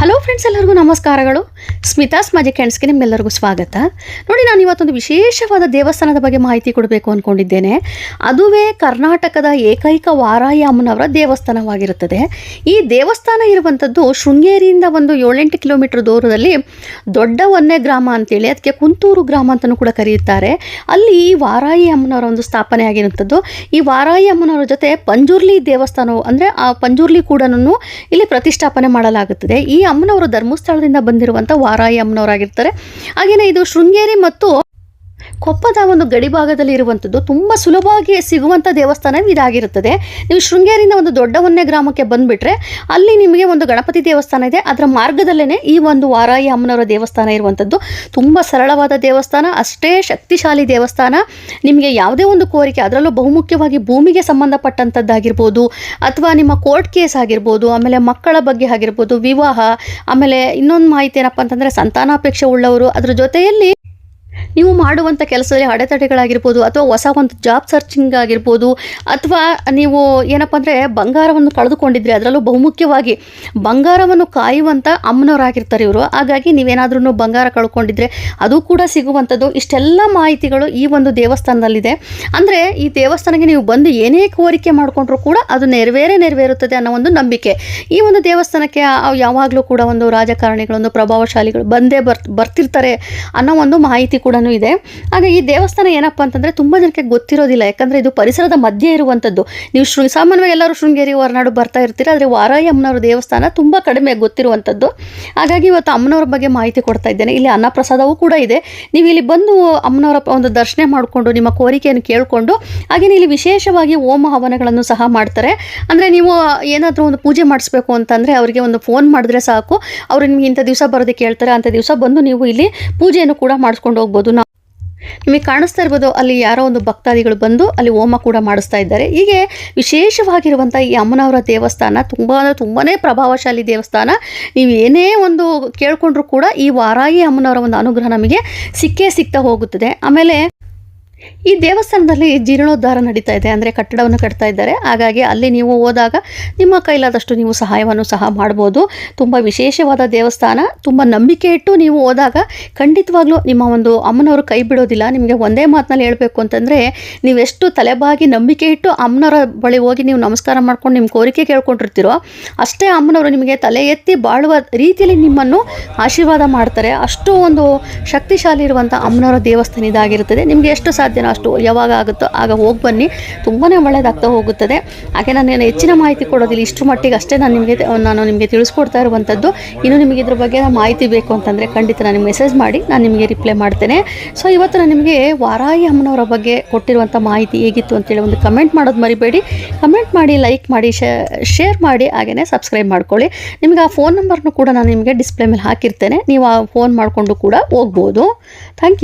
Hello friends, ಎಲ್ಲರಿಗೂ ನಮಸ್ಕಾರಗಳು. Smitha's magic ಹ್ಯಾಂಡ್ಸ್ಗೆ ನಿಮ್ಗೆಲ್ಲರಿಗೂ ಸ್ವಾಗತ. ನೋಡಿ, ನಾನು ಇವತ್ತೊಂದು ವಿಶೇಷವಾದ ದೇವಸ್ಥಾನದ ಬಗ್ಗೆ ಮಾಹಿತಿ ಕೊಡಬೇಕು ಅಂದ್ಕೊಂಡಿದ್ದೇನೆ. ಅದುವೇ ಕರ್ನಾಟಕದ ಏಕೈಕ ವಾರಾಹಿ ಅಮ್ಮನವರ ದೇವಸ್ಥಾನವಾಗಿರುತ್ತದೆ. ಈ ದೇವಸ್ಥಾನ ಇರುವಂಥದ್ದು ಶೃಂಗೇರಿಯಿಂದ ಒಂದು 7-8 ಕಿಲೋಮೀಟರ್ ದೂರದಲ್ಲಿ ದೊಡ್ಡ ಹೊನ್ನೆ ಗ್ರಾಮ ಅಂತೇಳಿ, ಅದಕ್ಕೆ ಕುಂತೂರು ಗ್ರಾಮ ಅಂತಲೂ ಕೂಡ ಕರೆಯುತ್ತಾರೆ. ಅಲ್ಲಿ ಈ ವಾರಾಹಿ ಅಮ್ಮನವರ ಒಂದು ಸ್ಥಾಪನೆ ಆಗಿರುವಂಥದ್ದು. ಈ ವಾರಾಹಿ ಅಮ್ಮನವರ ಜೊತೆ ಪಂಜುರ್ಲಿ ದೇವಸ್ಥಾನವು ಅಂದರೆ ಆ ಪಂಜುರ್ಲಿ ಕೂಡ ಇಲ್ಲಿ ಪ್ರತಿಷ್ಠಾಪನೆ ಮಾಡಲಾಗುತ್ತದೆ. ಈ ಅಮ್ಮನವರು ಧರ್ಮಸ್ಥಳದಿಂದ ಬಂದಿರುವಂಥ ವಾರಾಹಿ ಅಮ್ಮನವರಾಗಿರ್ತಾರೆ. ಹಾಗೆಯೇ ಇದು ಶೃಂಗೇರಿ ಮತ್ತು ಕೊಪ್ಪದ ಒಂದು ಗಡಿ ಭಾಗದಲ್ಲಿ ಇರುವಂಥದ್ದು. ತುಂಬ ಸುಲಭವಾಗಿ ಸಿಗುವಂಥ ದೇವಸ್ಥಾನ ಇದಾಗಿರುತ್ತದೆ. ನೀವು ಶೃಂಗೇರಿಯಿಂದ ಒಂದು ದೊಡ್ಡ ಹೊನ್ನೆ ಗ್ರಾಮಕ್ಕೆ ಬಂದುಬಿಟ್ರೆ ಅಲ್ಲಿ ನಿಮಗೆ ಒಂದು ಗಣಪತಿ ದೇವಸ್ಥಾನ ಇದೆ. ಅದರ ಮಾರ್ಗದಲ್ಲೇ ಈ ಒಂದು ವಾರಾಹಿ ಅಮ್ಮನವರ ದೇವಸ್ಥಾನ ಇರುವಂಥದ್ದು. ತುಂಬ ಸರಳವಾದ ದೇವಸ್ಥಾನ, ಅಷ್ಟೇ ಶಕ್ತಿಶಾಲಿ ದೇವಸ್ಥಾನ. ನಿಮಗೆ ಯಾವುದೇ ಒಂದು ಕೋರಿಕೆ, ಅದರಲ್ಲೂ ಬಹುಮುಖ್ಯವಾಗಿ ಭೂಮಿಗೆ ಸಂಬಂಧಪಟ್ಟಂಥದ್ದಾಗಿರ್ಬೋದು, ಅಥವಾ ನಿಮ್ಮ ಕೋರ್ಟ್ ಕೇಸ್ ಆಗಿರ್ಬೋದು, ಆಮೇಲೆ ಮಕ್ಕಳ ಬಗ್ಗೆ ಆಗಿರ್ಬೋದು, ವಿವಾಹ, ಆಮೇಲೆ ಇನ್ನೊಂದು ಮಾಹಿತಿ ಏನಪ್ಪ ಅಂತಂದರೆ ಸಂತಾನಾಪೇಕ್ಷೆ ಉಳ್ಳವರು, ಅದರ ಜೊತೆಯಲ್ಲಿ ನೀವು ಮಾಡುವಂಥ ಕೆಲಸದಲ್ಲಿ ಅಡೆತಡೆಗಳಾಗಿರ್ಬೋದು, ಅಥವಾ ಹೊಸ ಒಂದು ಜಾಬ್ ಸರ್ಚಿಂಗ್ ಆಗಿರ್ಬೋದು, ಅಥವಾ ನೀವು ಏನಪ್ಪ ಅಂದರೆ ಬಂಗಾರವನ್ನು ಕಳೆದುಕೊಂಡಿದ್ರೆ, ಅದರಲ್ಲೂ ಬಹುಮುಖ್ಯವಾಗಿ ಬಂಗಾರವನ್ನು ಕಾಯುವಂಥ ಅಮ್ಮನವರಾಗಿರ್ತಾರೆ ಇವರು. ಹಾಗಾಗಿ ನೀವೇನಾದ್ರೂ ಬಂಗಾರ ಕಳ್ಕೊಂಡಿದ್ರೆ ಅದು ಕೂಡ ಸಿಗುವಂಥದ್ದು. ಇಷ್ಟೆಲ್ಲ ಮಾಹಿತಿಗಳು ಈ ಒಂದು ದೇವಸ್ಥಾನದಲ್ಲಿದೆ. ಅಂದರೆ ಈ ದೇವಸ್ಥಾನಕ್ಕೆ ನೀವು ಬಂದು ಏನೇ ಕೋರಿಕೆ ಮಾಡಿಕೊಂಡ್ರೂ ಕೂಡ ಅದು ನೆರವೇರುತ್ತದೆ ಅನ್ನೋ ಒಂದು ನಂಬಿಕೆ. ಈ ಒಂದು ದೇವಸ್ಥಾನಕ್ಕೆ ಯಾವಾಗಲೂ ಕೂಡ ಒಂದು ರಾಜಕಾರಣಿಗಳೊಂದು ಪ್ರಭಾವಶಾಲಿಗಳು ಬಂದೇ ಬರ್ತಿರ್ತಾರೆ ಅನ್ನೋ ಒಂದು ಮಾಹಿತಿ ಕೂಡ ಇದೆ. ಆಗ ಈ ದೇವಸ್ಥಾನ ಏನಪ್ಪ ಅಂತಂದರೆ ತುಂಬ ಜನಕ್ಕೆ ಗೊತ್ತಿರೋದಿಲ್ಲ. ಯಾಕಂದರೆ ಇದು ಪರಿಸರದ ಮಧ್ಯೆ ಇರುವಂಥದ್ದು. ನೀವು ಸಾಮಾನ್ಯವಾಗಿ ಎಲ್ಲರೂ ಶೃಂಗೇರಿ ಹೊರನಾಡು ಬರ್ತಾ ಇರ್ತೀರ, ಆದರೆ ವಾರಾಹಿ ಅಮ್ಮನವರ ದೇವಸ್ಥಾನ ತುಂಬ ಕಡಿಮೆ ಗೊತ್ತಿರುವಂಥದ್ದು. ಹಾಗಾಗಿ ಇವತ್ತು ಅಮ್ಮನವರ ಬಗ್ಗೆ ಮಾಹಿತಿ ಕೊಡ್ತಾ ಇದ್ದೇನೆ. ಇಲ್ಲಿ ಅನ್ನಪ್ರಸಾದವೂ ಕೂಡ ಇದೆ. ನೀವು ಇಲ್ಲಿ ಬಂದು ಅಮ್ಮನವರ ಒಂದು ದರ್ಶನ ಮಾಡಿಕೊಂಡು ನಿಮ್ಮ ಕೋರಿಕೆಯನ್ನು ಕೇಳಿಕೊಂಡು, ಹಾಗೆಯೇ ಇಲ್ಲಿ ವಿಶೇಷವಾಗಿ ಹೋಮ ಹವನಗಳನ್ನು ಸಹ ಮಾಡ್ತಾರೆ. ಅಂದರೆ ನೀವು ಏನಾದರೂ ಒಂದು ಪೂಜೆ ಮಾಡಿಸ್ಬೇಕು ಅಂತಂದರೆ ಅವರಿಗೆ ಒಂದು ಫೋನ್ ಮಾಡಿದ್ರೆ ಸಾಕು, ಅವರು ನಿಮಗೆ ಇಂಥ ದಿವಸ ಬರೋದಕ್ಕೆ ಹೇಳ್ತಾರೆ. ಅಂಥ ದಿವಸ ಬಂದು ನೀವು ಇಲ್ಲಿ ಪೂಜೆಯನ್ನು ಕೂಡ ಮಾಡಿಸ್ಕೊಂಡು ಹೋಗ್ಬೋದು. ನಿಮಗೆ ಕಾಣಿಸ್ತಾ ಇರ್ಬೋದು, ಅಲ್ಲಿ ಯಾರೋ ಒಂದು ಭಕ್ತಾದಿಗಳು ಬಂದು ಅಲ್ಲಿ ಹೋಮ ಕೂಡ ಮಾಡಿಸ್ತಾ ಇದ್ದಾರೆ. ಹೀಗೆ ವಿಶೇಷವಾಗಿರುವಂಥ ಈ ಅಮ್ಮನವರ ದೇವಸ್ಥಾನ ತುಂಬಾ ಪ್ರಭಾವಶಾಲಿ ದೇವಸ್ಥಾನ. ನೀವು ಏನೇ ಒಂದು ಕೇಳ್ಕೊಂಡ್ರೂ ಕೂಡ ಈ ವಾರಾಹಿ ಅಮ್ಮನವರ ಒಂದು ಅನುಗ್ರಹ ನಮಗೆ ಸಿಗ್ತಾ ಹೋಗುತ್ತದೆ. ಆಮೇಲೆ ಈ ದೇವಸ್ಥಾನದಲ್ಲಿ ಜೀರ್ಣೋದ್ಧಾರ ನಡೀತಾ ಇದೆ, ಅಂದರೆ ಕಟ್ಟಡವನ್ನು ಕಟ್ತಾ ಇದ್ದಾರೆ. ಹಾಗಾಗಿ ಅಲ್ಲಿ ನೀವು ಹೋದಾಗ ನಿಮ್ಮ ಕೈಲಾದಷ್ಟು ನೀವು ಸಹಾಯವನ್ನು ಸಹ ಮಾಡ್ಬೋದು. ತುಂಬ ವಿಶೇಷವಾದ ದೇವಸ್ಥಾನ. ತುಂಬ ನಂಬಿಕೆ ಇಟ್ಟು ನೀವು ಹೋದಾಗ ಖಂಡಿತವಾಗ್ಲೂ ನಿಮ್ಮ ಒಂದು ಅಮ್ಮನವರು ಕೈ ಬಿಡೋದಿಲ್ಲ. ನಿಮಗೆ ಒಂದೇ ಮಾತಿನಲ್ಲಿ ಹೇಳಬೇಕು ಅಂತಂದರೆ, ನೀವೆಷ್ಟು ತಲೆಬಾಗಿ ನಂಬಿಕೆ ಇಟ್ಟು ಅಮ್ಮನವರ ಬಳಿ ಹೋಗಿ ನೀವು ನಮಸ್ಕಾರ ಮಾಡ್ಕೊಂಡು ನಿಮ್ಮ ಕೋರಿಕೆ ಕೇಳ್ಕೊಂಡಿರ್ತೀರೋ, ಅಷ್ಟೇ ಅಮ್ಮನವರು ನಿಮಗೆ ತಲೆ ಎತ್ತಿ ಬಾಳುವ ರೀತಿಯಲ್ಲಿ ನಿಮ್ಮನ್ನು ಆಶೀರ್ವಾದ ಮಾಡ್ತಾರೆ. ಅಷ್ಟು ಒಂದು ಶಕ್ತಿಶಾಲಿ ಇರುವಂಥ ಅಮ್ಮನವರ ದೇವಸ್ಥಾನ ಇದಾಗಿರುತ್ತದೆ. ನಿಮಗೆ ಎಷ್ಟು ಸಾಧ್ಯನೋ ಅಷ್ಟು ಯಾವಾಗ ಆಗುತ್ತೋ ಆಗ ಹೋಗಿ ಬನ್ನಿ, ತುಂಬಾ ಒಳ್ಳೆಯದಾಗ್ತಾ ಹೋಗುತ್ತದೆ. ಹಾಗೆ ನಾನು ಹೆಚ್ಚಿನ ಮಾಹಿತಿ ಕೊಡೋದಿಲ್ಲ, ಇಷ್ಟು ಮಟ್ಟಿಗೆ ಅಷ್ಟೇ ನಾನು ನಿಮಗೆ ತಿಳಿಸ್ಕೊಡ್ತಾ ಇರುವಂಥದ್ದು. ಇನ್ನು ನಿಮಗೆ ಇದ್ರ ಬಗ್ಗೆ ಮಾಹಿತಿ ಬೇಕು ಅಂತಂದರೆ ಖಂಡಿತ ನನಗೆ ಮೆಸೇಜ್ ಮಾಡಿ, ನಾನು ನಿಮಗೆ ರಿಪ್ಲೈ ಮಾಡ್ತೇನೆ. ಸೊ ಇವತ್ತು ನಾನು ನಿಮಗೆ ವಾರಾಹಿ ಅಮ್ಮನವರ ಬಗ್ಗೆ ಕೊಟ್ಟಿರುವಂಥ ಮಾಹಿತಿ ಹೇಗಿತ್ತು ಅಂತೇಳಿ ಒಂದು ಕಮೆಂಟ್ ಮಾಡೋದು ಮರಿಬೇಡಿ. ಕಮೆಂಟ್ ಮಾಡಿ, ಲೈಕ್ ಮಾಡಿ, ಶೇರ್ ಮಾಡಿ, ಹಾಗೆಯೇ ಸಬ್ಸ್ಕ್ರೈಬ್ ಮಾಡ್ಕೊಳ್ಳಿ. ನಿಮಗೆ ಆ ಫೋನ್ ನಂಬರ್ನು ಕೂಡ ನಾನು ನಿಮಗೆ ಡಿಸ್ಪ್ಲೇ ಮೇಲೆ ಹಾಕಿರ್ತೇನೆ. ನೀವು ಆ ಫೋನ್ ಮಾಡಿಕೊಂಡು ಕೂಡ ಹೋಗ್ಬೋದು. Thank you.